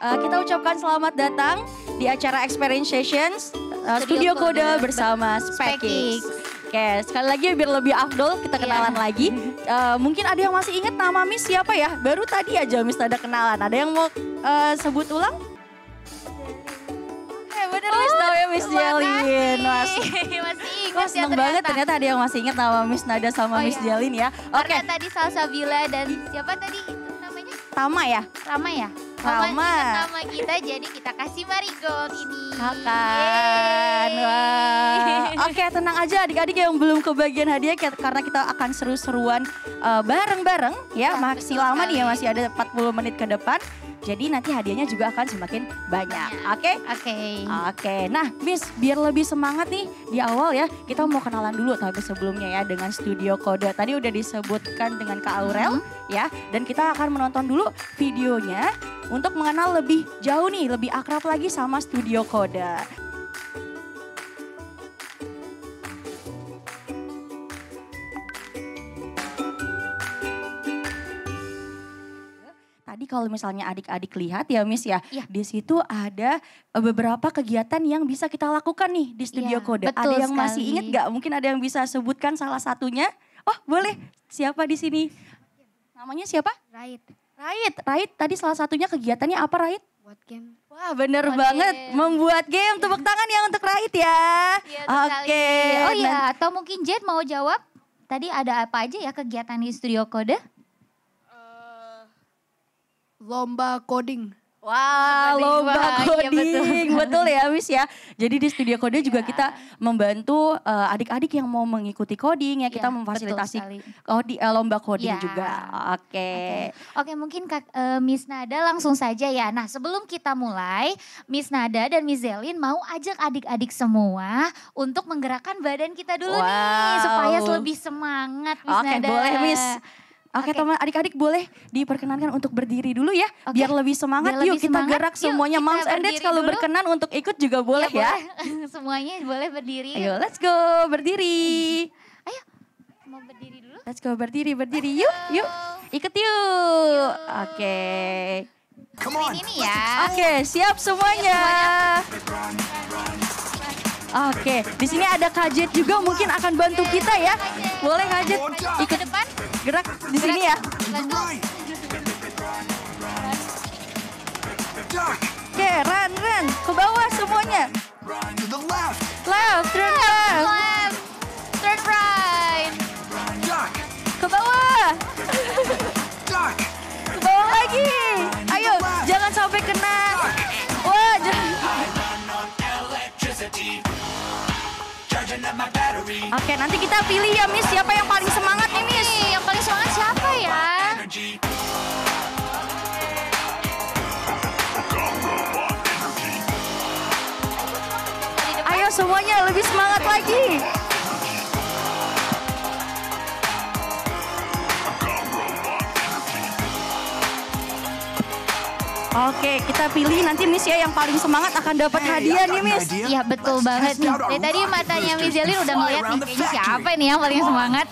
Kita ucapkan selamat datang di acara Experience Sessions Studio Kode bersama Spekix. Oke, sekali lagi biar lebih afdol kita kenalan lagi. Mungkin ada yang masih ingat nama Miss siapa ya? Baru tadi aja Miss ada kenalan. Ada yang mau sebut ulang? Bener Miss namanya Miss Jelin. Masih ingat ya seneng banget ternyata ada yang masih ingat nama Miss Nada sama Miss Jelin ya. Oke. Karena tadi Salsabila dan siapa tadi itu namanya? Tama ya? Rama ya? Rama. Nama kita jadi kita kasih marigold ini. Kakan. Wah. Oke, tenang aja adik-adik yang belum kebagian hadiah karena kita akan seru-seruan bareng-bareng ya. Masih lama nih ya, masih ada 40 menit ke depan. Jadi nanti hadiahnya juga akan semakin banyak. Oke? Oke. Nah, Miss, biar lebih semangat nih di awal ya, kita mau kenalan dulu tapi sebelumnya ya dengan Studio Kode. Tadi udah disebutkan dengan Kak Aurel ya, dan kita akan menonton dulu videonya untuk mengenal lebih jauh nih, lebih akrab lagi sama Studio Kode. Tadi kalau misalnya adik-adik lihat ya Miss ya, di situ ada beberapa kegiatan yang bisa kita lakukan nih di Studio Kode. Ada yang masih ingat gak? Mungkin ada yang bisa sebutkan salah satunya? Oh boleh, siapa di sini? Namanya siapa? Rait, tadi salah satunya kegiatannya apa Rait? Buat game. Wah bener banget, membuat game. Tepuk tangan ya untuk Rait ya. Oke. Oh iya, atau mungkin Jet mau jawab? Tadi ada apa aja ya kegiatan di Studio Kode? Lomba coding. Wah, lomba coding. Iya, betul ya Miss ya. Jadi di Studio Kode juga kita membantu adik-adik yang mau mengikuti coding ya. Kita memfasilitasi lomba coding juga. Oke, mungkin Miss Nada langsung saja ya. Nah sebelum kita mulai, Miss Nada dan Miss Zelin mau ajak adik-adik semua untuk menggerakkan badan kita dulu nih. Supaya lebih semangat Miss Nada. Oke, boleh Miss. Oke teman adik-adik boleh diperkenankan untuk berdiri dulu ya. Biar lebih semangat yuk kita gerak semuanya. Moms and Dads kalau berkenan untuk ikut juga boleh ya. Semuanya boleh berdiri. Ayo let's go berdiri. Ayo mau berdiri dulu. Let's go berdiri yuk. Ikut yuk. Oke. Ini ya. Oke siap semuanya. Oke, di sini ada Kak Jet juga mungkin akan bantu kita ya. Boleh Kak Jet ikut depan, gerak di sini ya. Oke, run ke bawah semuanya. Left, turn right. Ke bawah. Ke bawah lagi. Ayo, jangan sampai kena. Wah, Oke, nanti kita pilih ya Miss, siapa yang paling semangat nih Miss? Yang paling semangat siapa ya? Ayo semuanya lebih semangat lagi. Oke, kita pilih nanti Miss ya yang paling semangat akan dapat hadiah nih Miss. Iya betul banget nih. Dari tadi matanya Miss Zelin udah ngeliat nih kayaknya siapa nih yang paling semangat.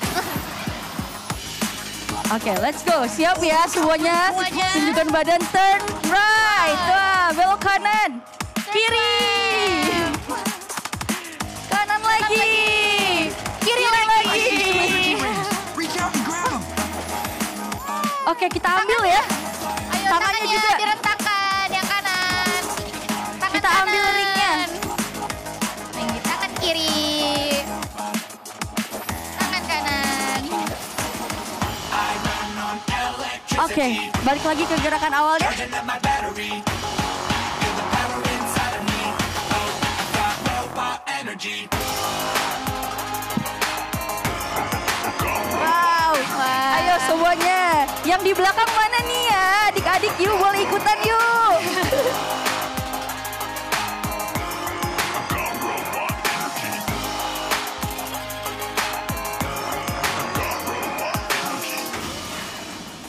Oke, let's go. Siap ya semuanya. Tunjukkan badan, turn right. Wah, belok kanan. Kiri. Kanan lagi. Kiri lagi. Oke, kita ambil ya. Tangannya juga direntakan yang kanan. Kita ambil ringnya. Tangan kiri. Tangan kanan. Oke, balik lagi ke gerakan awalnya. Wow. Ayo semuanya. Yang di belakang mana nih ya? Adik-adik yuk boleh ikutan yuk.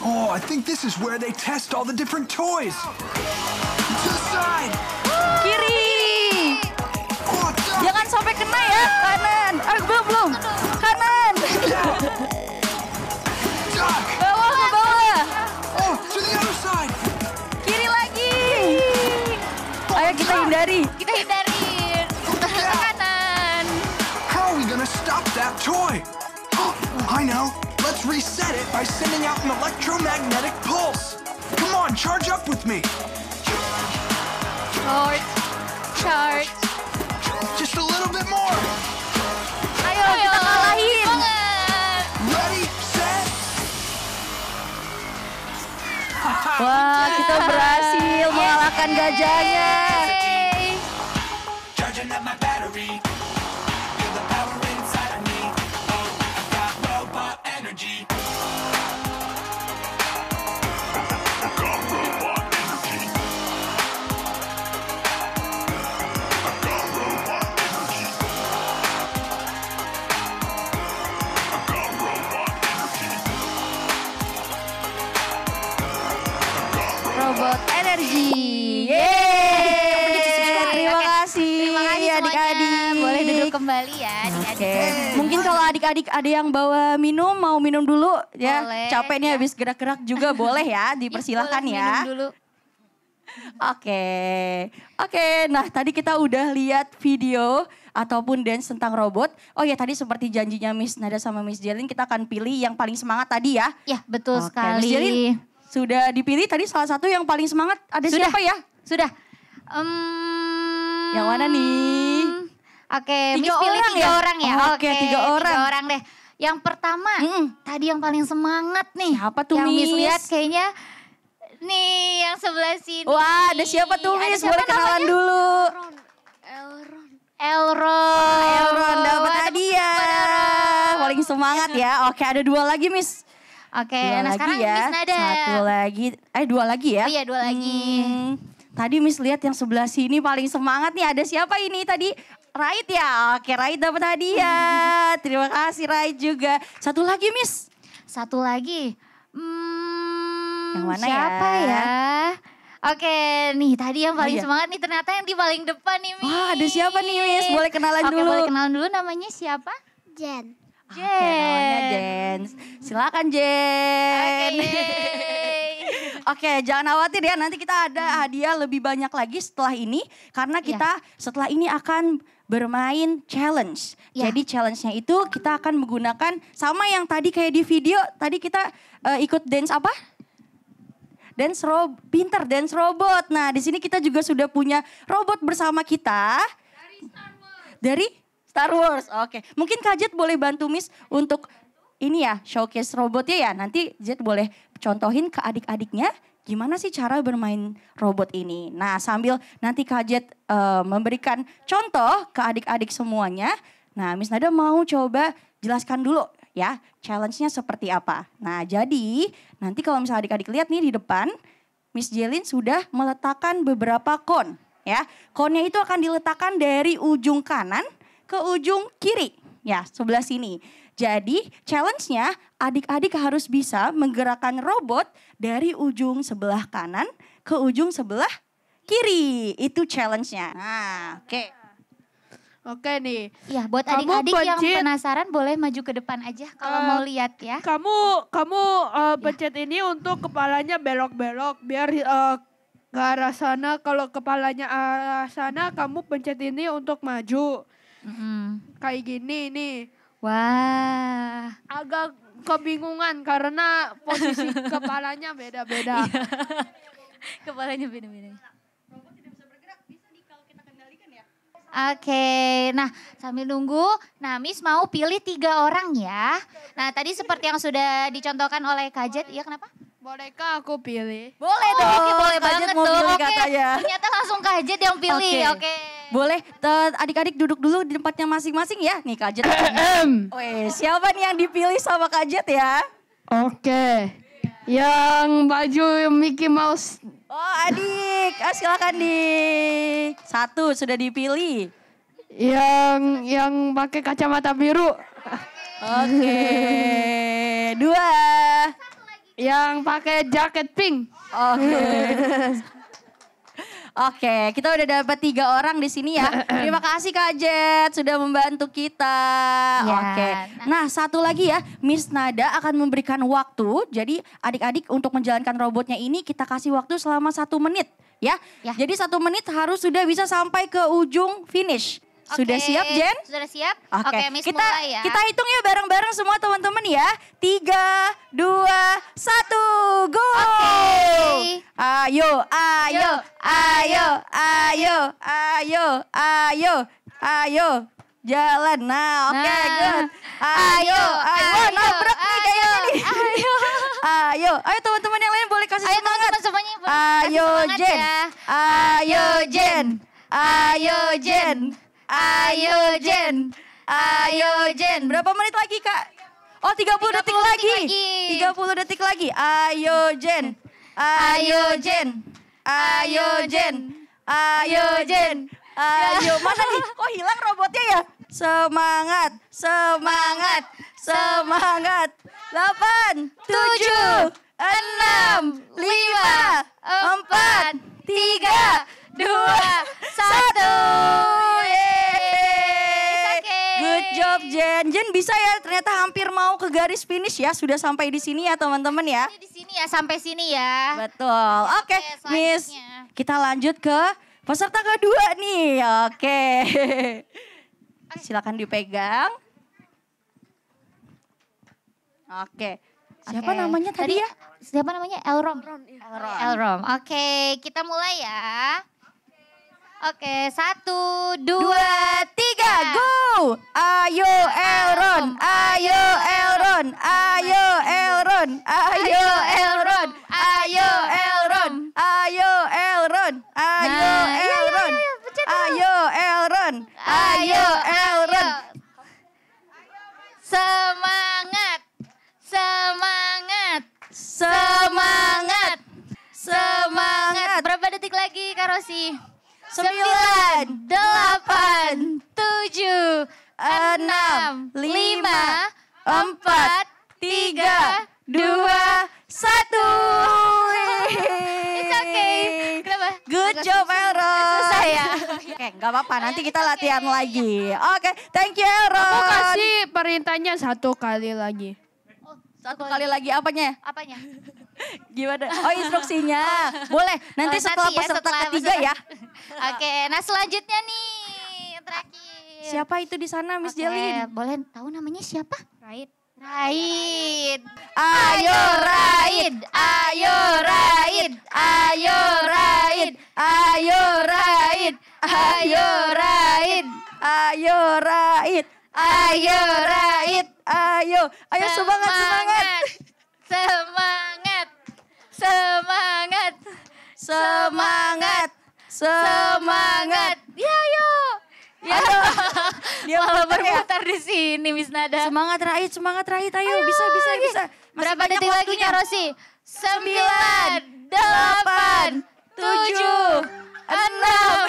Oh, I think this is where they test all the different toys. To the side. Kiri. Jangan sampai kena ya. Kanan. Belum. Kanan. Bawah ke bawah. Oh, to the other side. Kiri lagi. toy. I know. Let's reset it by sending out an electromagnetic pulse. Come on, charge up with me. Charge. Just a little bit more. Ayo kita kalahin. Banget. Ready, set. Wah, kita berhasil mengalahkan gajahnya. Yeay. Charging up my battery. Feel the power inside of me. Oh, I've got robot energy. Robot energi. Yeay. Terima kasih. Terima kasih semuanya. adik-adik. Boleh duduk kembali ya adik-adik. Oke, mungkin kalau adik-adik ada yang bawa minum, mau minum dulu ya. Boleh, Capek nih ya. habis gerak-gerak juga boleh ya, dipersilahkan Boleh ya. minum dulu. Oke. Nah tadi kita udah lihat video ataupun dance tentang robot. Oh ya tadi seperti janjinya Miss Nada sama Miss Jelin, kita akan pilih yang paling semangat tadi ya. Ya betul Oke, sekali. Miss Jelin sudah dipilih tadi salah satu yang paling semangat. Ada Sudah. siapa ya? Sudah. Yang mana nih? Oke, Miss Tiga pilih orang 3 ya? orang ya. Oke, 3 orang. 3 orang deh. Yang pertama, tadi yang paling semangat nih. Siapa tuh, yang Miss Miss? lihat kayaknya nih yang sebelah sini. Wah ada siapa tuh Ada Miss? siapa Boleh kenalan namanya? dulu. Elron. Elron dapat Wah, hadiah. Paling semangat ya. Oke ada 2 lagi Miss. Oke, Dua nah lagi sekarang ya. Miss Nada. 1 lagi. 2 lagi ya. Oh iya 2 lagi. Tadi Miss lihat yang sebelah sini paling semangat nih. Ada siapa ini tadi? Rait ya. Oke Rait dapat hadiah. Terima kasih Rait juga. 1 lagi Miss. 1 lagi. Yang mana siapa ya? Oke, nih tadi yang paling iya. semangat nih ternyata yang di paling depan nih Miss. Wah ada siapa nih Miss? Boleh kenalan Oke, dulu. boleh kenalan dulu namanya siapa? Jen. Oke namanya Jen. Silakan Jen. yeay. Oke, jangan khawatir ya. Nanti kita ada hadiah lebih banyak lagi setelah ini. Karena kita setelah ini akan bermain challenge. Ya. Jadi challenge-nya itu kita akan menggunakan sama yang tadi kayak di video. Tadi kita ikut dance apa? Pinter dance robot. Nah, di sini kita juga sudah punya robot bersama kita. Dari Star Wars. Oke. Mungkin Kak Jet boleh bantu Miss untuk ini ya, showcase robotnya ya. Nanti Jet boleh contohin ke adik-adiknya gimana sih cara bermain robot ini. Nah sambil nanti Kak Jet memberikan contoh ke adik-adik semuanya. Nah Miss Nada mau coba jelaskan dulu ya challenge-nya seperti apa. Nah jadi nanti kalau misalnya adik-adik lihat nih di depan, Miss Jelin sudah meletakkan beberapa kon ya. Konnya itu akan diletakkan dari ujung kanan ke ujung kiri ya sebelah sini. Jadi challenge-nya adik-adik harus bisa menggerakkan robot dari ujung sebelah kanan ke ujung sebelah kiri. Itu challenge-nya. Nah oke. Oke nih. Ya, buat Kamu adik-adik yang pencet. penasaran boleh maju ke depan aja kalau mau lihat ya. Kamu pencet ini untuk kepalanya belok-belok biar ke arah sana. Kalau kepalanya arah sana kamu pencet ini untuk maju. Kayak gini nih. Wah. Agak kebingungan karena posisi kepalanya beda-beda. Kepalanya beda-beda. Oke, nah sambil nunggu, nah Miss mau pilih 3 orang ya. Nah tadi seperti yang sudah dicontohkan oleh Kak Jet, iya kenapa? Bolehkah aku pilih? Boleh dong. Oke boleh Kak Jet banget mau dong. pilih Oke, katanya. ternyata langsung Kak Jet yang pilih. Oke. Boleh adik-adik duduk dulu di tempatnya masing-masing ya. Nih Kak Jet. Weh, siapa nih yang dipilih sama Kak Jet ya? Oke. Yang baju Mickey Mouse. Oh adik, silakan dik. 1 sudah dipilih. Yang pakai kacamata biru. Oke. 2. Yang pakai jaket pink. Oke, kita udah dapat 3 orang di sini ya. Terima kasih Kak Jet sudah membantu kita. Ya, Oke. Nah, 1 lagi ya, Miss Nada akan memberikan waktu. Jadi adik-adik untuk menjalankan robotnya ini kita kasih waktu selama 1 menit ya. Ya. Jadi 1 menit harus sudah bisa sampai ke ujung finish. Sudah siap, Jen? Sudah siap? Oke, Oke, Miss kita mulai ya. kita hitung ya bareng-bareng semua teman-teman ya. 3, 2, 1, go! Oke. Ayo, ayo, ayo, ayo, ayo, ayo, ayo. Jalan. Nah, oke, good. Ayo, ayo, nabrak nih kayaknya nih. Ayo. Ayo teman-teman yang lain boleh kasih Ayo semangat. teman-teman semuanya boleh Ayo kasih semangat Jen. ya. Ayo Jen. Ayo Jen. Ayo Jen. Ayo Jen. Berapa menit lagi, Kak? Oh, 30 detik 30 lagi. detik lagi. 30 detik lagi. Ayo Jen. Ayo Jen. Ayo Jen. Ayo Jen. Ayo, mana nih? Kok hilang robotnya ya? Semangat, semangat, semangat. 8, 7, 6, 5, 4, 3, 2, 1. Good job Jen. Jen bisa ya, ternyata hampir mau ke garis finish ya. Sudah sampai di sini ya teman-teman ya. Di sini ya, sampai sini ya. Betul. Oke, Miss. selanjutnya. Kita lanjut ke peserta kedua nih. Oke. Silakan dipegang. Oke. Siapa Oke. namanya tadi ya? Siapa namanya? Elrom. Elrom. Elrom. Oke, kita mulai ya. Oke, 1, 2, 3, go! Ayo Elron, ayo Elron, ayo Elron, ayo Elron, ayo Elron, ayo Elron, ayo Elron, ayo Elron, ayo Elron. Semangat. Semangat. Semangat, semangat. Berapa detik lagi, Kak Rosi? 9, 8, 7, 6, 5, 4, 3, 2, 1. It's okay. Kenapa? Good job Elron. Susah ya? Oke, nggak apa-apa. Nanti kita latihan lagi. Oke, thank you Elron. Aku kasih perintahnya 1 kali lagi. Satu kali lagi apanya? Apanya? Gimana? Oh, instruksinya. Boleh. Nanti Oh, setelah nanti ya, peserta setelah ketiga ya. Oke, nah selanjutnya nih, yang terakhir. Siapa itu di sana, Miss Oke, Jelin? boleh tahu namanya siapa? Raid. Raid. Ayo Raid, ayo Raid, ayo Raid, ayo Raid, ayo Raid, ayo Raid, ayo Raid, ayo, ayo semangat semangat, Semangat. Semangat. semangat, semangat. Ya, yuk. Ya. Dia Malah muter ya. berputar di sini, Miss Nada. Semangat Raid, ayo bisa bisa bisa. Masih Berapa banyak detik lagi, waktunya. Kak Rosi? 9, 8, 7, 6, 5,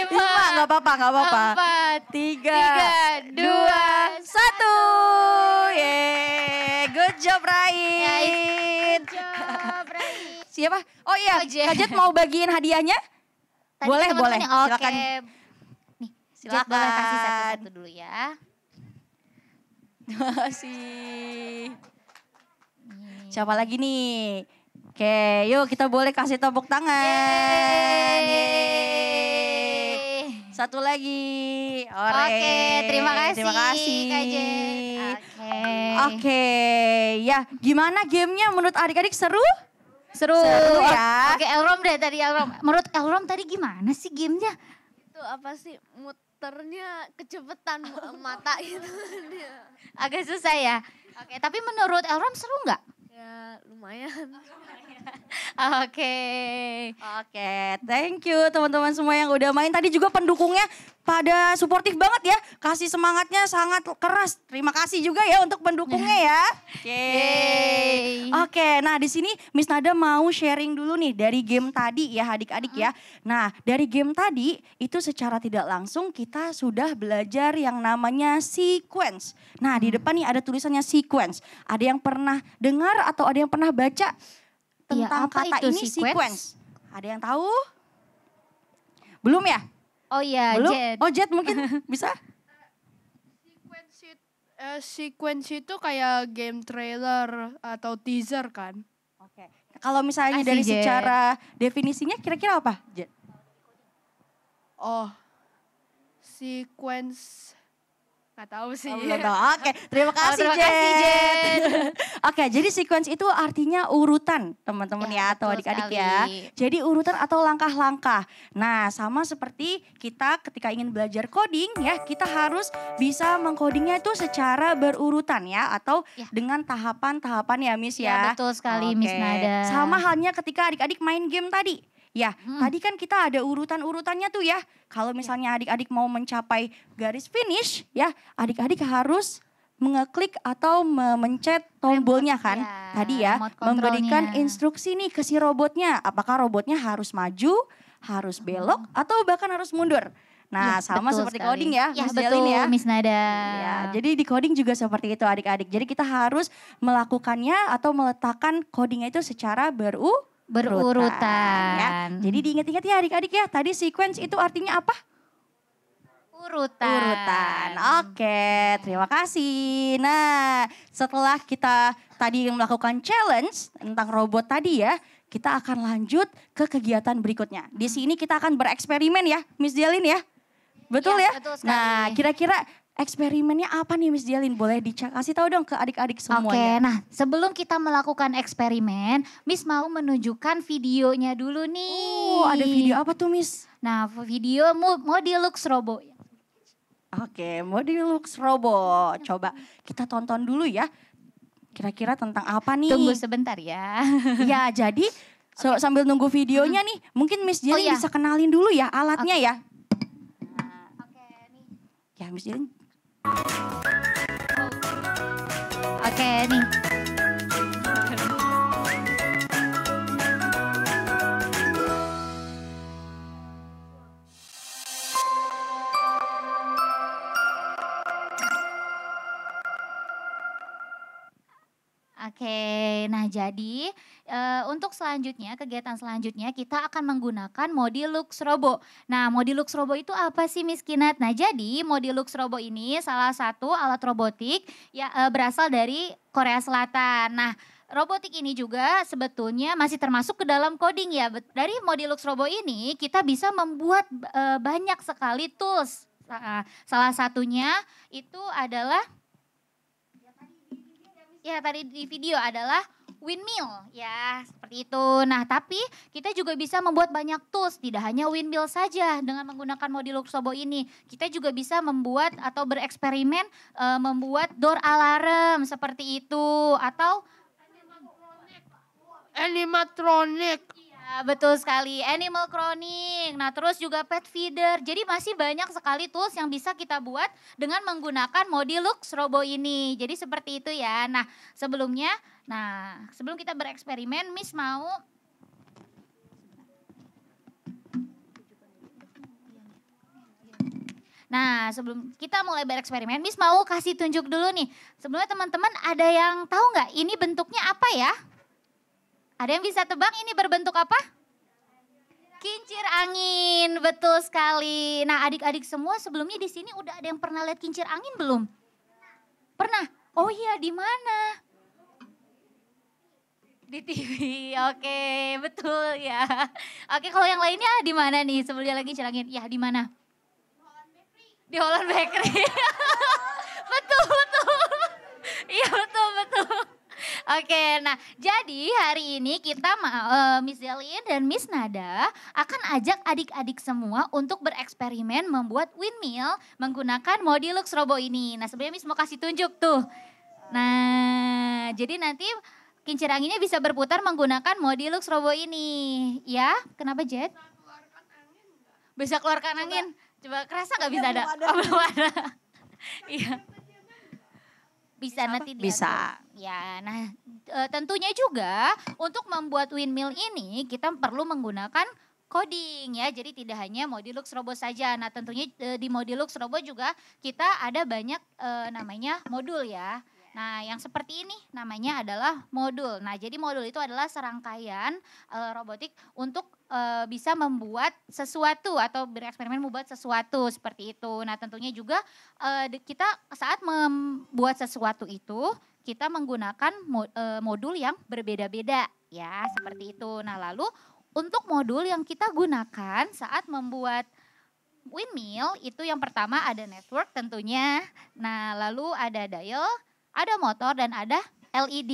5, nggak apa-apa, nggak apa-apa. 4, 3, 2, 1. Yeay, good job Raid. Siapa? Oh iya, Oh, Jen. Kak Jet mau bagiin hadiahnya? Tadi Boleh, teman-teman boleh. yang- Oke. Silakan. Nih, Jet Silakan. boleh kasih satu-satu dulu ya. Terima kasih. Siapa lagi nih? Oke, yuk kita boleh kasih tepuk tangan. Yeay. Satu lagi. Ore. Oke, terima kasih, Terima kasih. Kak Jet. Oke, ya gimana gamenya menurut adik-adik seru? Seru. Seru ya. Oke, Elrom deh tadi Elrom. Menurut Elrom tadi gimana sih gamenya? Itu apa sih muternya kecepetan mata itu dia. Agak susah ya. Oke, tapi menurut Elrom seru nggak? Ya lumayan. Oke. Oke, thank you teman-teman semua yang udah main. Tadi juga pendukungnya pada suportif banget ya. Kasih semangatnya sangat keras. Terima kasih juga ya untuk pendukungnya ya. Yeay. Oke, nah di sini Miss Nada mau sharing dulu nih dari game tadi ya adik-adik ya. Nah dari game tadi itu secara tidak langsung kita sudah belajar yang namanya sequence. Nah di depan nih ada tulisannya sequence. Ada yang pernah dengar atau ada yang pernah baca tentang apa kata itu ini sequence? sequence? Ada yang tahu? Belum ya? Oh iya, Belum? Jet. Oh Jet mungkin bisa? Sequence itu kayak game trailer atau teaser kan? Oke. Kalau misalnya Makasih, dari Jet. secara definisinya kira-kira apa? Jet? Oh, sequence nggak tahu sih. Oh, belum tahu. Oke, terima kasih, terima kasih, Jen. Oke, jadi sequence itu artinya urutan, teman-teman ya, atau betul adik-adik sekali. ya. Jadi urutan atau langkah-langkah. Nah, sama seperti kita ketika ingin belajar coding ya, kita harus bisa mengcodingnya itu secara berurutan ya, atau Ya. dengan tahapan-tahapan ya, Miss Ya, ya. betul sekali, Miss Oke. Nada. Sama halnya ketika adik-adik main game tadi. Ya, tadi kan kita ada urutan-urutannya tuh ya. Kalau misalnya adik-adik mau mencapai garis finish ya, adik-adik harus mengeklik atau memencet tombolnya kan. ya, Tadi ya, remote memberikan controlnya. instruksi nih ke si robotnya. Apakah robotnya harus maju, harus belok, atau bahkan harus mundur. Nah, Ya, sama betul seperti sekali. coding ya, Ya, Miss betul, Delin ya. Miss Nada. Ya, jadi di coding juga seperti itu adik-adik. Jadi kita harus melakukannya atau meletakkan codingnya itu secara Berurutan. ya. Jadi diingat-ingat ya adik-adik ya. Tadi sequence itu artinya apa? Urutan. Oke, terima kasih. Nah, setelah kita tadi melakukan challenge tentang robot tadi ya, kita akan lanjut ke kegiatan berikutnya. Di sini kita akan bereksperimen ya, Miss Delin ya. Betul Ya, ya? betul sekali. Nah, kira-kira eksperimennya apa nih Miss Delin? Boleh kasih tahu dong ke adik-adik Oke, semuanya. nah sebelum kita melakukan eksperimen, Miss mau menunjukkan videonya dulu nih. Oh, ada video apa tuh Miss? Nah, video Modilux Robo. Oke, Modilux Robo. Coba kita tonton dulu ya. Kira-kira tentang apa nih? Tunggu sebentar ya. Ya, jadi sambil nunggu videonya nih, mungkin Miss Delin iya. bisa kenalin dulu ya alatnya ya. Oke, nih. Ya, Miss Delin. Oke, nih. Oke, nah jadi untuk selanjutnya, kegiatan selanjutnya kita akan menggunakan Modilux Robo. Nah, Modilux Robo itu apa sih Miss Kinat? Nah, jadi Modilux Robo ini salah satu alat robotik ya berasal dari Korea Selatan. Nah, robotik ini juga sebetulnya masih termasuk ke dalam coding ya. Dari Modilux Robo ini kita bisa membuat banyak sekali tools. Salah satunya itu adalah ya tadi di video adalah windmill ya seperti itu. Nah tapi kita juga bisa membuat banyak tools, tidak hanya windmill saja dengan menggunakan Modilux Robo ini. Kita juga bisa membuat atau bereksperimen membuat door alarm seperti itu atau Animatronic. ya, betul sekali, Animal Crossing. Nah, terus juga pet feeder. Jadi masih banyak sekali tools yang bisa kita buat dengan menggunakan Modilux Robo ini. Jadi seperti itu ya. Nah, sebelum kita bereksperimen, Miss mau Nah, sebelum kita mulai bereksperimen, Miss mau kasih tunjuk dulu nih. Sebelumnya teman-teman ada yang tahu nggak ini bentuknya apa ya? Ada yang bisa tebak ini berbentuk apa? Kincir angin, betul sekali. Nah, adik-adik semua sebelumnya di sini udah ada yang pernah lihat kincir angin belum? Pernah? Oh iya, di mana? Di TV. Oke, betul ya. Oke, kalau yang lainnya di mana nih? Sebelumnya lagi kincir angin. Ya, di mana? Di Holland Bakery. Betul. Iya, betul. Oke, nah jadi hari ini kita Miss Delin dan Miss Nada akan ajak adik-adik semua untuk bereksperimen membuat windmill menggunakan Modilux Robo ini. Nah sebenarnya Miss mau kasih tunjuk tuh. Nah jadi nanti kincir anginnya bisa berputar menggunakan Modilux Robo ini. Ya, kenapa Jet? Bisa keluarkan angin. Coba kerasa nggak bisa ada? Belum ada. Iya. Bisa nanti Bisa. Ya, nah tentunya juga untuk membuat windmill ini kita perlu menggunakan coding ya. Jadi tidak hanya Modilux Robo saja. Nah tentunya di Modilux Robo juga kita ada banyak namanya modul ya. Nah yang seperti ini namanya adalah modul. Nah jadi modul itu adalah serangkaian robotik untuk bisa membuat sesuatu atau bereksperimen membuat sesuatu seperti itu. Nah tentunya juga kita saat membuat sesuatu itu kita menggunakan modul yang berbeda-beda ya seperti itu. Nah lalu untuk modul yang kita gunakan saat membuat windmill itu yang pertama ada network tentunya. Nah, lalu ada dial, ada motor dan ada LED.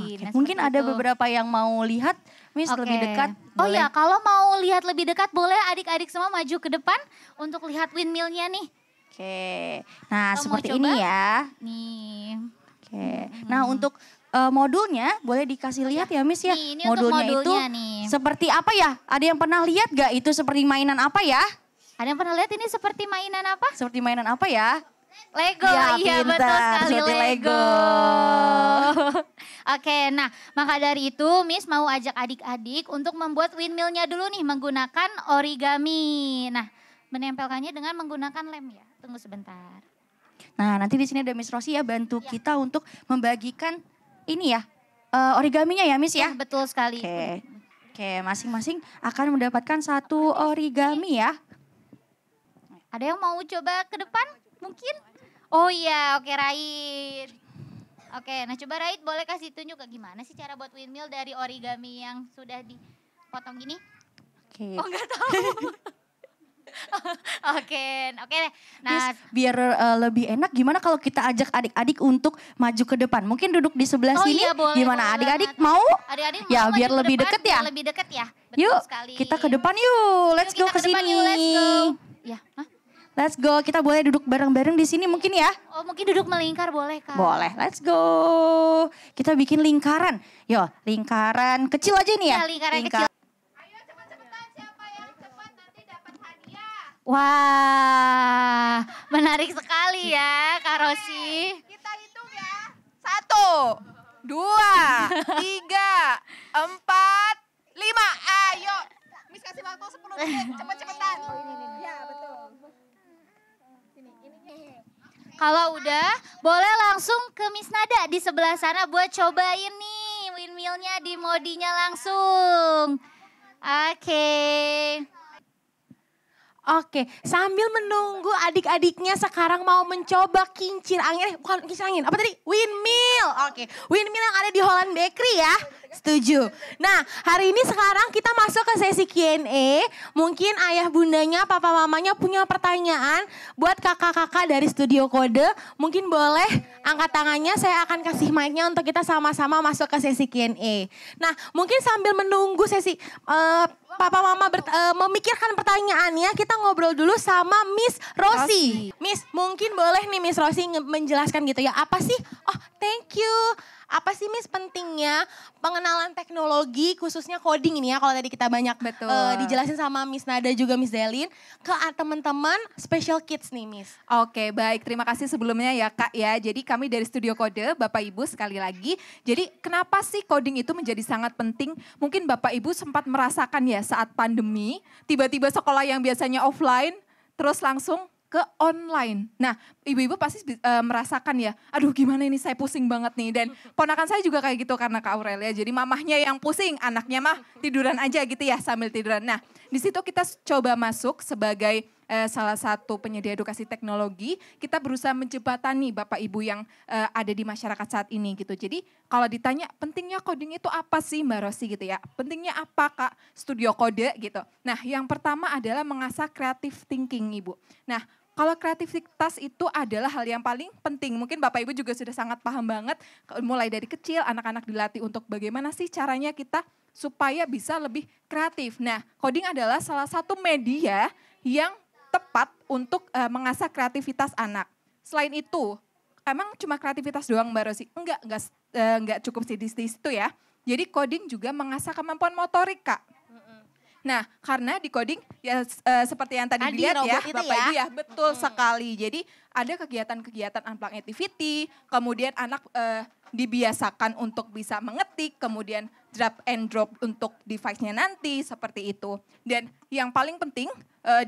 Oke, Nah, mungkin seperti ada itu. beberapa yang mau lihat, Miss Oke. lebih dekat. Oh boleh? ya, kalau mau lihat lebih dekat boleh adik-adik semua maju ke depan untuk lihat windmillnya nih. Oke, nah Kalau mau seperti coba? ini ya. Nih. Oke, nah untuk modulnya boleh dikasih lihat ya Miss ya. Nih, ini untuk modulnya nih. seperti apa ya? Ada yang pernah lihat gak itu seperti mainan apa ya? Ada yang pernah lihat ini seperti mainan apa? Seperti mainan apa ya? Lego, Ya, iya pintar, betul sekali seperti Lego. Lego. Oke, nah maka dari itu Miss mau ajak adik-adik untuk membuat windmillnya dulu nih menggunakan origami. Nah, menempelkannya dengan menggunakan lem ya. Tunggu sebentar. Nah nanti di sini ada Miss Rosi ya bantu kita untuk membagikan ini ya origaminya ya Miss ya. Betul sekali. Oke, masing-masing akan mendapatkan satu origami ya. Ada yang mau coba ke depan mungkin? Oh iya, oke Rait. Oke, nah coba Rait boleh kasih tunjuk ke gimana sih cara buat windmill dari origami yang sudah dipotong gini? Oke. Oh enggak tahu. Oke. Nah, Miss, biar lebih enak gimana kalau kita ajak adik-adik untuk maju ke depan? Mungkin duduk di sebelah oh sini. iya boleh. Gimana boleh adik-adik banget. mau? Adik-adik Ya, mau biar maju ke lebih depan, deket ya? biar lebih deket ya. Betul Yuk, sekali. kita ke depan yuk. Let's Yuk, go kita ke depan sini. yuk, let's go. Ya, hah? Let's go. Kita boleh duduk bareng-bareng di sini mungkin ya? Oh mungkin duduk melingkar boleh Kak? Boleh, let's go. Kita bikin lingkaran. Yo, lingkaran kecil aja nih ya. Ya, lingkaran kecil. Wah, menarik sekali ya Kak Rosi. Kita hitung ya. 1, 2, 3, 4, 5. Ayo. Miss kasih waktu 10 menit. Cepet-cepetan. Ya, betul. Kalau udah, boleh langsung ke Miss Nada di sebelah sana buat cobain nih windmillnya di modinya langsung. Oke. Oke, sambil menunggu adik-adiknya sekarang mau mencoba kincir angin. Bukan kincir angin, apa tadi? Windmill. Oke, windmill yang ada di Holland Bakery ya. Setuju. Nah, hari ini sekarang kita masuk ke sesi Q&A. Mungkin ayah bundanya, papa mamanya punya pertanyaan buat kakak-kakak dari Studio Kode. Mungkin boleh angkat tangannya, saya akan kasih mic-nya untuk kita sama-sama masuk ke sesi Q&A. Nah, mungkin sambil menunggu sesi papa mama memikirkan pertanyaannya, kita ngobrol dulu sama Miss Rosi. Miss, mungkin boleh nih Miss Rosi menjelaskan gitu ya, apa sih? Oh, thank you. Apa sih Miss pentingnya pengenalan teknologi khususnya coding ini ya, kalau tadi kita banyak dijelasin sama Miss Nada juga Miss Zelin ke teman-teman special kids nih Miss. Oke, baik. Terima kasih sebelumnya ya Kak ya. Jadi kami dari Studio Kode, Bapak Ibu sekali lagi. Jadi kenapa sih coding itu menjadi sangat penting? Mungkin Bapak Ibu sempat merasakan ya saat pandemi, tiba-tiba sekolah yang biasanya offline, terus langsung ke online. Nah, ibu-ibu pasti merasakan ya, aduh gimana ini saya pusing banget nih. Dan ponakan saya juga kayak gitu karena Kak Aurelia. Jadi mamahnya yang pusing, anaknya mah tiduran aja gitu ya sambil tiduran. Nah, di situ kita coba masuk sebagai salah satu penyedia edukasi teknologi. Kita berusaha menjembatani Bapak Ibu yang ada di masyarakat saat ini gitu. Jadi kalau ditanya pentingnya coding itu apa sih Mbak Rosi gitu ya. Pentingnya apa Kak Studio Kode gitu. Nah, yang pertama adalah mengasah creative thinking Ibu. Nah, kalau kreativitas itu adalah hal yang paling penting. Mungkin Bapak Ibu juga sudah sangat paham banget. Mulai dari kecil anak-anak dilatih untuk bagaimana sih caranya kita supaya bisa lebih kreatif. Nah, coding adalah salah satu media yang tepat untuk mengasah kreativitas anak. Selain itu, emang cuma kreativitas doang Mbak Rosi? Enggak cukup di situ ya. Jadi coding juga mengasah kemampuan motorik Kak. Nah, karena di coding ya seperti yang tadi dilihat ya Bapak Ibu ya, betul sekali. Jadi ada kegiatan-kegiatan unplugged activity, kemudian anak dibiasakan untuk bisa mengetik, kemudian drag and drop untuk device-nya nanti seperti itu. Dan yang paling penting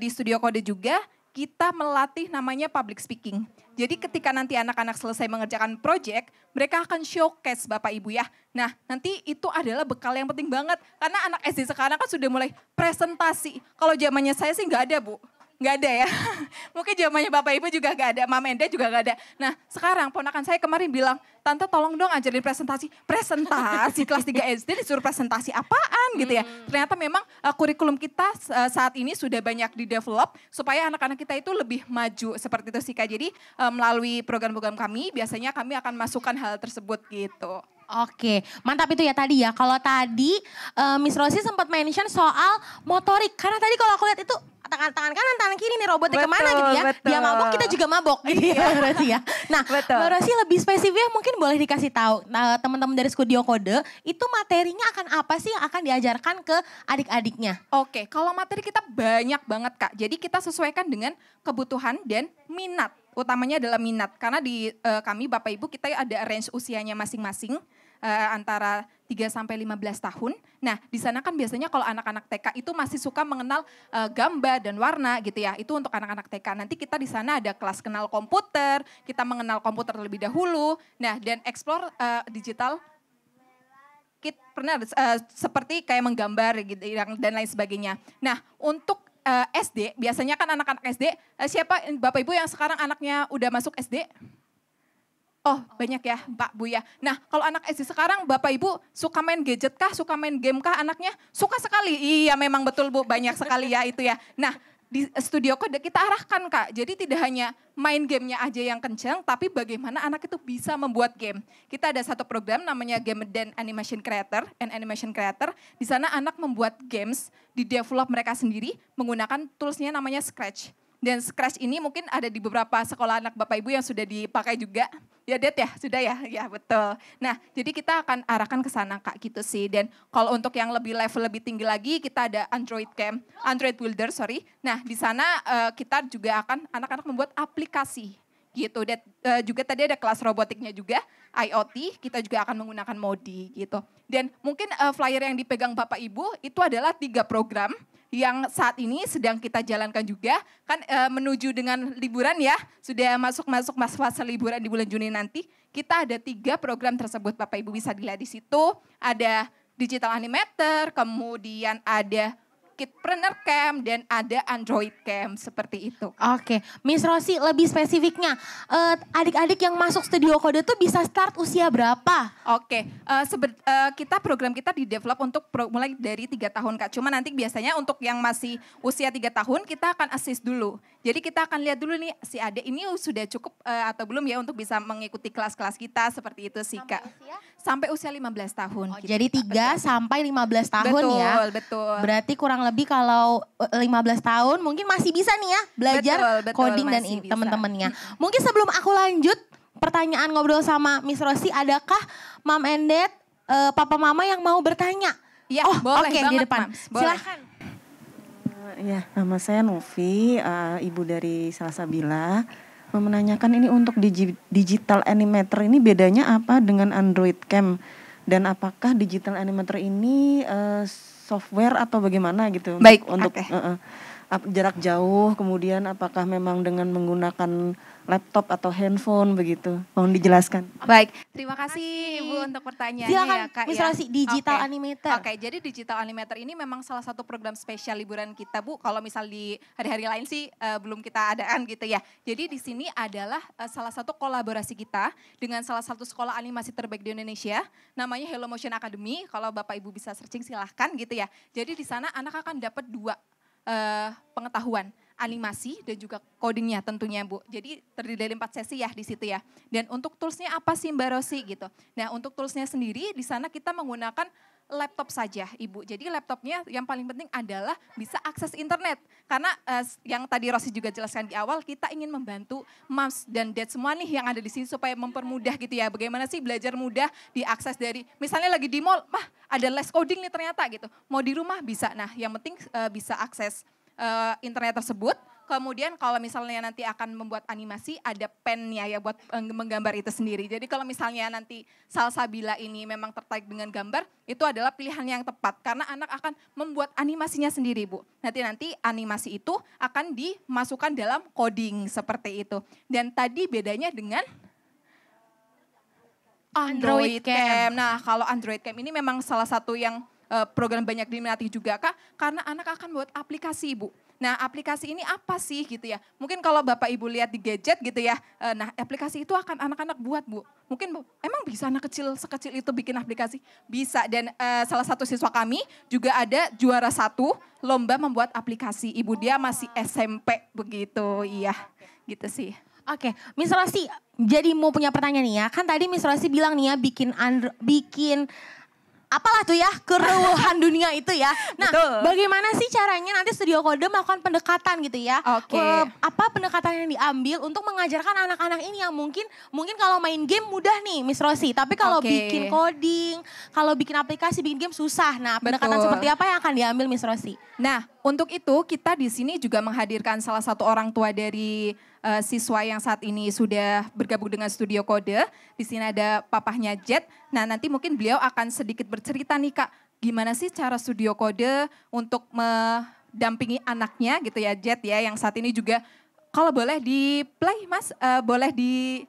di Studio Kode juga kita melatih namanya public speaking. Jadi ketika nanti anak-anak selesai mengerjakan project, mereka akan showcase Bapak Ibu ya. Nah nanti itu adalah bekal yang penting banget. Karena anak SD sekarang kan sudah mulai presentasi. Kalau zamannya saya sih nggak ada Bu. Nggak ada ya. Mungkin zamannya Bapak Ibu juga nggak ada, Mama Enda juga nggak ada. Nah sekarang ponakan saya kemarin bilang, Tante tolong dong ajarin presentasi. Presentasi kelas 3 SD disuruh presentasi apaan gitu ya. Ternyata memang kurikulum kita saat ini sudah banyak di-develop supaya anak-anak kita itu lebih maju seperti itu sih Kak. Jadi melalui program-program kami biasanya kami akan masukkan hal tersebut gitu. Oke, mantap itu ya tadi ya. Kalau tadi Miss Rosi sempat mention soal motorik. Karena tadi kalau aku lihat itu tangan kanan, tangan kiri nih robotnya kemana gitu ya. Dia mabok, kita juga mabok gitu ya Rosi ya. Nah, Mbak Rosi lebih spesifik mungkin boleh dikasih tahu teman-teman dari Studio Kode itu materinya akan apa sih yang akan diajarkan ke adik-adiknya? Oke, kalau materi kita banyak banget Kak. Jadi kita sesuaikan dengan kebutuhan dan minat. Utamanya adalah minat. Karena di kami Bapak Ibu kita ada range usianya masing-masing. Antara 3 sampai 15 tahun. Nah, di sana kan biasanya kalau anak-anak TK itu masih suka mengenal gambar dan warna gitu ya. Itu untuk anak-anak TK. Nanti kita di sana ada kelas kenal komputer, kita mengenal komputer terlebih dahulu. Nah, dan explore digital kit pernah seperti kayak menggambar gitu dan lain sebagainya. Nah, untuk SD, biasanya kan anak-anak SD, siapa Bapak Ibu yang sekarang anaknya udah masuk SD? Oh banyak ya Pak Bu ya. Nah kalau anak SD sekarang Bapak Ibu suka main gadget kah, suka main game kah anaknya? Suka sekali, iya memang betul Bu, banyak sekali ya itu ya. Nah di Studio Kode kita arahkan Kak, jadi tidak hanya main gamenya aja yang kencang, tapi bagaimana anak itu bisa membuat game. Kita ada satu program namanya Game dan Animation Creator, Di sana anak membuat games, di-develop mereka sendiri menggunakan toolsnya namanya Scratch. Dan Scratch ini mungkin ada di beberapa sekolah anak Bapak Ibu yang sudah dipakai juga. Ya Det ya, sudah ya? Ya betul. Nah jadi kita akan arahkan ke sana Kak gitu sih. Dan kalau untuk yang lebih level lebih tinggi lagi kita ada Android Builder. Nah di sana kita juga akan anak-anak membuat aplikasi gitu. Dan juga tadi ada kelas robotiknya juga, IoT, kita juga akan menggunakan Modi gitu. Dan mungkin flyer yang dipegang Bapak Ibu itu adalah 3 program yang saat ini sedang kita jalankan juga, kan menuju dengan liburan ya, sudah masuk fase liburan di bulan Juni nanti, kita ada 3 program tersebut Bapak Ibu bisa dilihat di situ, ada digital animator, kemudian ada Kidpreneur Camp dan ada Android Camp seperti itu. Oke, Miss Rosi lebih spesifiknya, adik-adik yang masuk Studio Kode tuh bisa start usia berapa? Oke, program kita di-develop untuk mulai dari 3 tahun Kak. Cuma nanti biasanya untuk yang masih usia 3 tahun kita akan assist dulu. Jadi kita akan lihat dulu nih si adik ini sudah cukup atau belum ya untuk bisa mengikuti kelas-kelas kita seperti itu sih Kak. Sampai usia 15 tahun. Oh, gitu. Jadi 3 sampai 15 tahun ya. Betul. Berarti kurang lebih kalau 15 tahun mungkin masih bisa nih ya belajar coding dan teman-temannya. Mungkin sebelum aku lanjut pertanyaan ngobrol sama Miss Rosi, adakah Mom and Dad, Papa Mama yang mau bertanya? Ya, boleh oke, di depan. Silahkan. Ya, nama saya Novi, ibu dari Salsabila. Mau menanyakan ini untuk digital animator ini bedanya apa dengan Android Cam? Dan apakah digital animator ini software atau bagaimana gitu? Baik, untuk jarak jauh, kemudian apakah memang dengan menggunakan laptop atau handphone begitu? Mohon dijelaskan. Baik, terima kasih Ibu untuk pertanyaannya Silakan, ya Kak. Miss Rosi, digital animator. Oke, jadi digital animator ini memang salah satu program spesial liburan kita Bu. Kalau misal di hari-hari lain sih belum kita adaan gitu ya. Jadi di sini adalah salah satu kolaborasi kita dengan salah satu sekolah animasi terbaik di Indonesia. Namanya Hello Motion Academy. Kalau Bapak Ibu bisa searching silahkan gitu ya. Jadi di sana anak akan dapat 2 pengetahuan, animasi dan juga codingnya tentunya Bu. Jadi terdiri dari 4 sesi ya di situ ya. Dan untuk toolsnya apa sih Mbak Rosi gitu. Nah untuk toolsnya sendiri di sana kita menggunakan laptop saja Ibu. Jadi laptopnya yang paling penting adalah bisa akses internet. Karena yang tadi Rosi juga jelaskan di awal, kita ingin membantu moms dan dad semua nih yang ada di sini supaya mempermudah gitu ya. Bagaimana sih belajar mudah diakses dari, misalnya lagi di mall, ada les coding nih ternyata gitu. Mau di rumah bisa, nah yang penting bisa akses internet tersebut. Kemudian kalau misalnya nanti akan membuat animasi, ada pennya ya buat menggambar itu sendiri. Jadi kalau misalnya nanti Salsabila ini memang tertarik dengan gambar, itu adalah pilihan yang tepat. Karena anak akan membuat animasinya sendiri Bu. Nanti animasi itu akan dimasukkan dalam coding seperti itu. Dan tadi bedanya dengan Android Cam. Nah kalau Android Cam ini memang salah satu yang program banyak diminati juga Kak, karena anak akan buat aplikasi Ibu. Nah aplikasi ini apa sih gitu ya. Mungkin kalau Bapak Ibu lihat di gadget gitu ya. Nah aplikasi itu akan anak-anak buat Bu. Mungkin emang bisa anak kecil sekecil itu bikin aplikasi? Bisa dan salah satu siswa kami juga ada juara 1 lomba membuat aplikasi. Ibu dia masih SMP begitu, iya gitu sih. Oke, Miss Rosi, jadi mau punya pertanyaan nih ya. Kan tadi Miss Rosi bilang nih ya bikin apalah tuh ya keruuhan dunia itu ya. Nah, Betul. bagaimana sih caranya nanti Studio Kode melakukan pendekatan gitu ya? Oke. Apa pendekatan yang diambil untuk mengajarkan anak-anak ini yang mungkin kalau main game mudah nih Miss Rosi, tapi kalau Oke. bikin coding, kalau bikin aplikasi, bikin game susah. Nah, pendekatan Betul. seperti apa yang akan diambil Miss Rosi? Nah, untuk itu kita di sini juga menghadirkan salah satu orang tua dari siswa yang saat ini sudah bergabung dengan Studio Kode. Di sini ada papahnya Jet. Nah, nanti mungkin beliau akan sedikit bercerita nih Kak, gimana sih cara Studio Kode untuk mendampingi anaknya gitu ya Jet ya, yang saat ini juga kalau boleh di play Mas, boleh di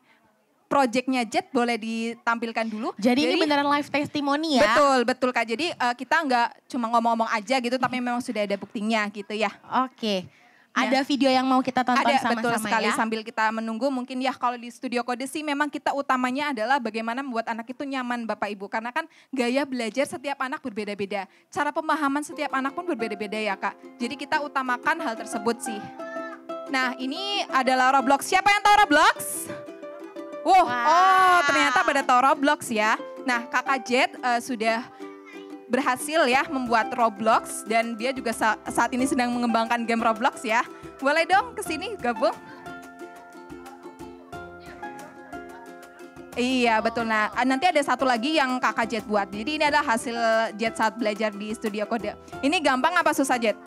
projectnya Jet boleh ditampilkan dulu. Jadi ini beneran live testimoni ya? Betul Kak. Jadi kita nggak cuma ngomong-ngomong aja gitu, tapi memang sudah ada buktinya gitu ya. Oke. Ada video yang mau kita tonton Ada, sama-sama betul sekali. ya? Sambil kita menunggu mungkin ya kalau di Studio Kode sih memang kita utamanya adalah bagaimana membuat anak itu nyaman Bapak Ibu. Karena kan gaya belajar setiap anak berbeda-beda. Cara pemahaman setiap anak pun berbeda-beda ya Kak. Jadi kita utamakan hal tersebut sih. Nah ini adalah Roblox. Siapa yang tahu Roblox? Wow. Oh ternyata pada tahu Roblox ya. Nah Kakak Jet sudah berhasil ya membuat Roblox dan dia juga saat ini sedang mengembangkan game Roblox ya. Boleh dong kesini gabung? Iya betul. Nah nanti ada satu lagi yang Kakak Jet buat. Jadi ini adalah hasil Jet saat belajar di Studio Kode. Ini gampang apa susah Jet?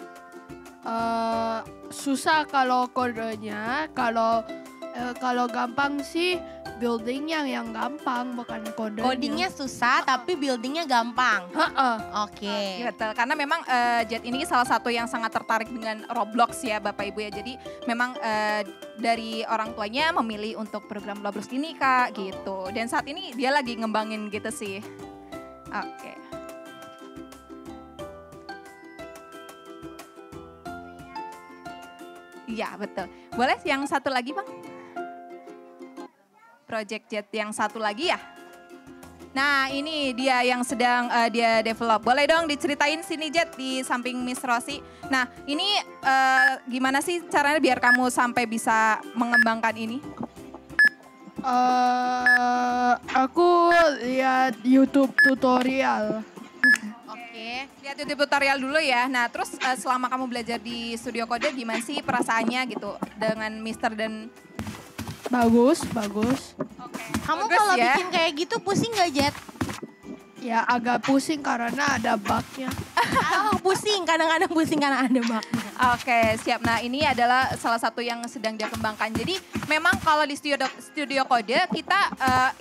Susah kalau kodenya, kalau gampang sih buildingnya yang gampang, bukan kodenya. Codingnya susah tapi buildingnya gampang. Heeh. Oke. Betul, karena memang Jet ini salah satu yang sangat tertarik dengan Roblox ya Bapak Ibu ya. Jadi memang dari orang tuanya memilih untuk program Roblox ini Kak gitu. Dan saat ini dia lagi ngembangin gitu sih. Oke. Iya betul. Boleh yang satu lagi Bang? Project Jet yang satu lagi ya? Nah ini dia yang sedang dia develop. Boleh dong diceritain sini Jet di samping Miss Rosi. Nah ini gimana sih caranya biar kamu sampai bisa mengembangkan ini? Aku lihat YouTube tutorial. Oke. Lihat YouTube tutorial dulu ya. Nah terus selama kamu belajar di Studio Kode gimana sih perasaannya gitu dengan Mister dan... Bagus. Kamu Bagus kalau ya. bikin kayak gitu pusing gak Jet? Ya agak pusing karena ada bugnya. Oh pusing, kadang-kadang pusing karena ada bugnya. Oke, siap. Nah, ini adalah salah satu yang sedang dia kembangkan. Jadi, memang kalau di Studio Kode kita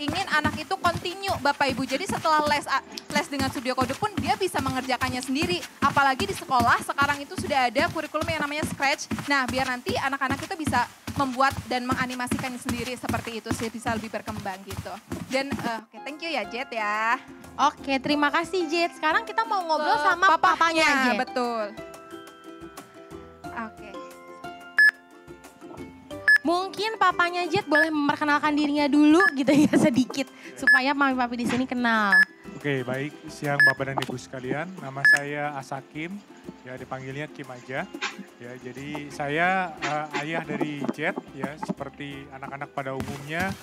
ingin anak itu continue Bapak Ibu. Jadi, setelah les dengan Studio Kode pun dia bisa mengerjakannya sendiri. Apalagi di sekolah sekarang itu sudah ada kurikulum yang namanya Scratch. Nah, biar nanti anak-anak itu bisa membuat dan menganimasikannya sendiri seperti itu sih, bisa lebih berkembang gitu. Dan oke, thank you ya Jet ya. Oke, terima kasih Jet. Sekarang kita mau ngobrol sama papanya Jet. Betul. Oke. Mungkin papanya Jet boleh memperkenalkan dirinya dulu gitu ya sedikit supaya mami papi di sini kenal. Oke, baik. Siang Bapak dan Ibu sekalian. Nama saya Asakim, ya dipanggilnya Kim aja. Ya, jadi saya ayah dari Jet ya, seperti anak-anak pada umumnya.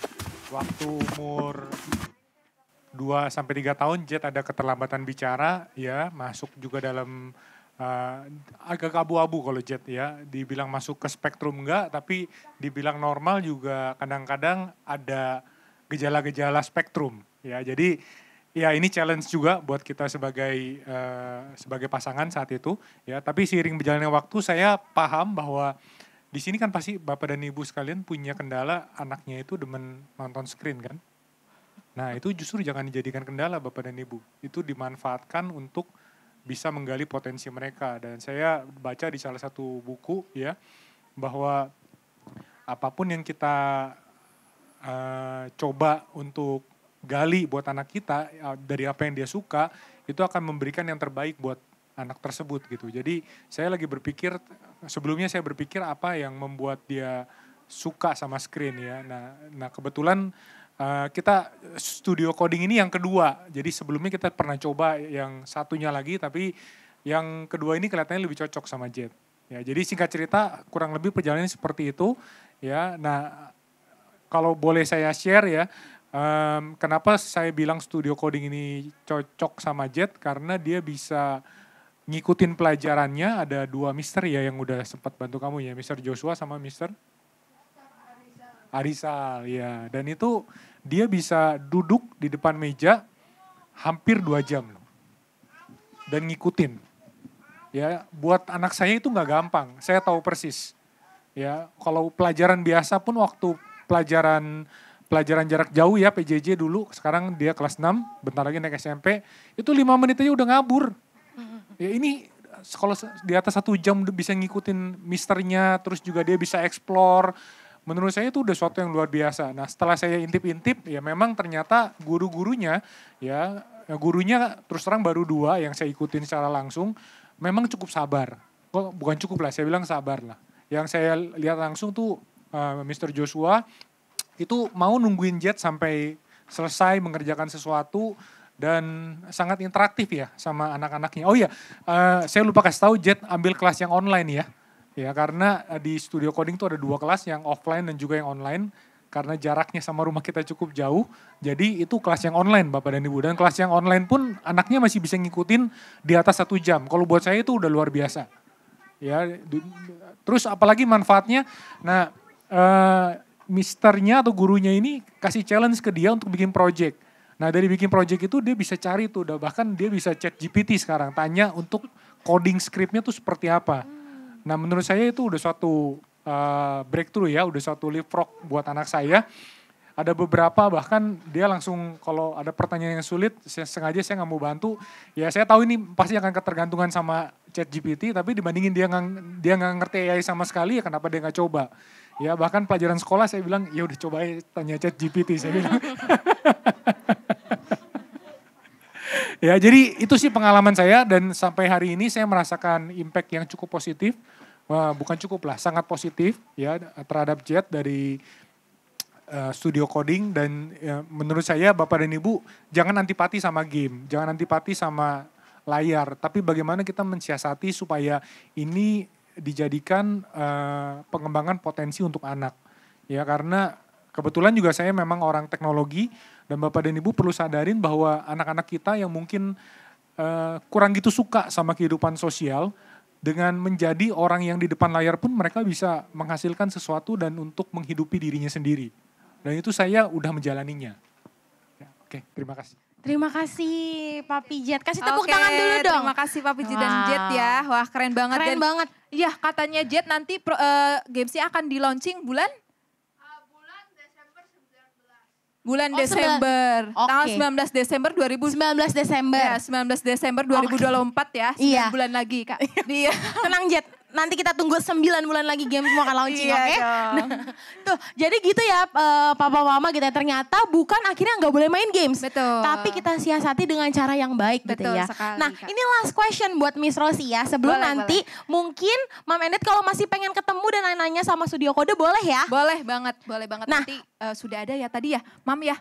Waktu umur 2 sampai 3 tahun Jet ada keterlambatan bicara ya, masuk juga dalam agak abu-abu kalau Jet ya, dibilang masuk ke spektrum enggak, tapi dibilang normal juga kadang-kadang ada gejala-gejala spektrum ya. Jadi ya ini challenge juga buat kita sebagai pasangan saat itu ya. Tapi seiring berjalannya waktu saya paham bahwa di sini kan pasti Bapak dan Ibu sekalian punya kendala anaknya itu demen nonton screen kan. Nah itu justru jangan dijadikan kendala Bapak dan Ibu. Itu dimanfaatkan untuk bisa menggali potensi mereka. Dan saya baca di salah satu buku ya, bahwa apapun yang kita coba untuk gali buat anak kita, dari apa yang dia suka, itu akan memberikan yang terbaik buat anak tersebut gitu. Jadi saya lagi berpikir, sebelumnya saya berpikir apa yang membuat dia suka sama screen ya. Nah kebetulan kita studio coding ini yang kedua. Jadi sebelumnya kita pernah coba yang satunya lagi, tapi yang kedua ini kelihatannya lebih cocok sama Jet. Ya, jadi singkat cerita kurang lebih perjalanannya seperti itu. Ya, nah kalau boleh saya share ya, kenapa saya bilang studio coding ini cocok sama Jet, karena dia bisa ngikutin pelajarannya. Ada 2 mister ya yang udah sempat bantu kamu ya, Mister Joshua sama Mister Arisal ya. Dan itu dia bisa duduk di depan meja hampir 2 jam loh. Dan ngikutin. Ya, buat anak saya itu nggak gampang. Saya tahu persis. Ya, kalau pelajaran biasa pun waktu pelajaran jarak jauh ya PJJ dulu, sekarang dia kelas 6, bentar lagi naik SMP, itu 5 menit aja udah ngabur. Ya ini kalau di atas 1 jam udah bisa ngikutin misternya, terus juga dia bisa explore. Menurut saya itu udah sesuatu yang luar biasa. Nah setelah saya intip-intip, ya memang ternyata gurunya terus terang baru 2 yang saya ikutin secara langsung, memang cukup sabar. Bukan cukup lah, saya bilang sabar lah. Yang saya lihat langsung tuh Mr. Joshua itu mau nungguin Jet sampai selesai mengerjakan sesuatu dan sangat interaktif ya sama anak-anaknya. Oh iya, saya lupa kasih tahu Jet ambil kelas yang online ya. Ya karena di studio coding tuh ada 2 kelas, yang offline dan juga yang online. Karena jaraknya sama rumah kita cukup jauh, jadi itu kelas yang online Bapak dan Ibu. Dan kelas yang online pun anaknya masih bisa ngikutin di atas 1 jam. Kalau buat saya itu udah luar biasa. Ya, terus apalagi manfaatnya, nah misternya atau gurunya ini kasih challenge ke dia untuk bikin project. Nah dari bikin project itu dia bisa cari tuh, bahkan dia bisa chat GPT sekarang, tanya untuk coding scriptnya tuh seperti apa. Nah menurut saya itu udah suatu breakthrough ya, udah suatu leapfrog buat anak saya. Ada beberapa bahkan dia langsung kalau ada pertanyaan yang sulit, sengaja saya nggak mau bantu. Ya saya tahu ini pasti akan ketergantungan sama chat GPT, tapi dibandingin dia nggak ngerti AI sama sekali, ya kenapa dia nggak coba. Ya bahkan pelajaran sekolah saya bilang, ya udah coba tanya chat GPT, saya bilang. Ya jadi itu sih pengalaman saya, dan sampai hari ini saya merasakan impact yang cukup positif. Wah, bukan cukup lah, sangat positif ya terhadap Jet dari studio coding. Dan ya, menurut saya Bapak dan Ibu jangan antipati sama game, jangan antipati sama layar, tapi bagaimana kita mensiasati supaya ini dijadikan pengembangan potensi untuk anak. Ya karena kebetulan juga saya memang orang teknologi, dan Bapak dan Ibu perlu sadarin bahwa anak-anak kita yang mungkin kurang gitu suka sama kehidupan sosial, dengan menjadi orang yang di depan layar pun mereka bisa menghasilkan sesuatu dan untuk menghidupi dirinya sendiri. Dan itu saya udah menjalaninya. Ya, oke, terima kasih. Terima kasih Papi Jet. Kasih tepuk tangan dulu dong. Terima kasih Papi Jet dan Jet ya. Wah keren banget. Keren banget. Iya katanya Jet nanti gamesnya akan di launching bulan Desember. Oke. Tanggal 19 Desember 19 Desember. Ya, 19 Desember 2024 ya. 9 Iya. bulan lagi Kak. Iya. Tenang Jet, nanti kita tunggu 9 bulan lagi game semua akan launching, Iya oke? dong. Nah, tuh, jadi gitu ya papa mama gitu ya. Ternyata bukan akhirnya nggak boleh main games. Betul. Tapi kita siasati dengan cara yang baik gitu Betul ya. sekali, Nah Kak. ini last question buat Miss Rosie ya. Sebelum Boleh, nanti mungkin Mam Endet kalau masih pengen ketemu dan nanya-nanya sama Studio Kode boleh ya? Boleh banget, boleh banget. Nah. Nanti sudah ada ya tadi ya, Mam ya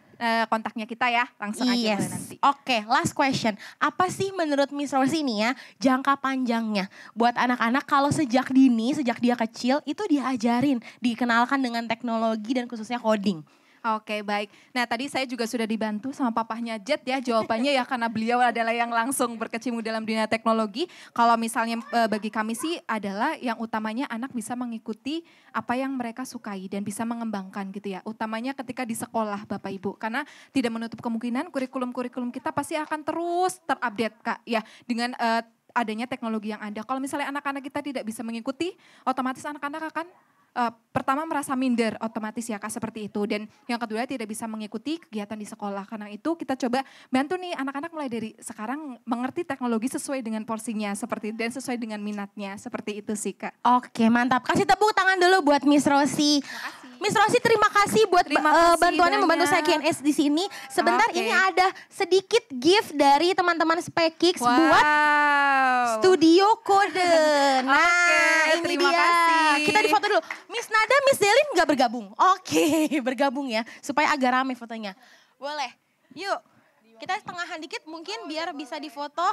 kontaknya kita ya, langsung aja Yes. boleh nanti. Oke, last question. Apa sih menurut Miss Rosie nih ya jangka panjangnya buat anak-anak kalau sejak dini, sejak dia kecil itu diajarin, dikenalkan dengan teknologi dan khususnya coding? Oke baik. Nah tadi saya juga sudah dibantu sama papahnya Jet ya jawabannya ya karena beliau adalah yang langsung berkecimpung dalam dunia teknologi. Kalau misalnya bagi kami sih adalah yang utamanya anak bisa mengikuti apa yang mereka sukai dan bisa mengembangkan gitu ya. Utamanya ketika di sekolah Bapak Ibu. Karena tidak menutup kemungkinan kurikulum-kurikulum kita pasti akan terus terupdate Kak. Ya dengan adanya teknologi yang ada. Kalau misalnya anak-anak kita tidak bisa mengikuti, otomatis anak-anak akan pertama merasa minder otomatis ya Kak seperti itu. Dan yang kedua tidak bisa mengikuti kegiatan di sekolah. Karena itu kita coba bantu nih anak-anak mulai dari sekarang mengerti teknologi sesuai dengan porsinya seperti dan sesuai dengan minatnya. Seperti itu sih Kak. Oke, mantap. Kasih tepuk tangan dulu buat Miss Rosie. Miss Rosi terima kasih buat bantuannya membantu saya KNS di sini. Sebentar ini ada sedikit gift dari teman-teman Spekix buat Studio Kode. Nah, ini terima dia. kasih. Kita difoto dulu. Miss Nada, Miss Zelin nggak bergabung? Oke, bergabung ya supaya agak rame fotonya. Boleh. Yuk. Kita tengahan dikit mungkin biar bisa difoto.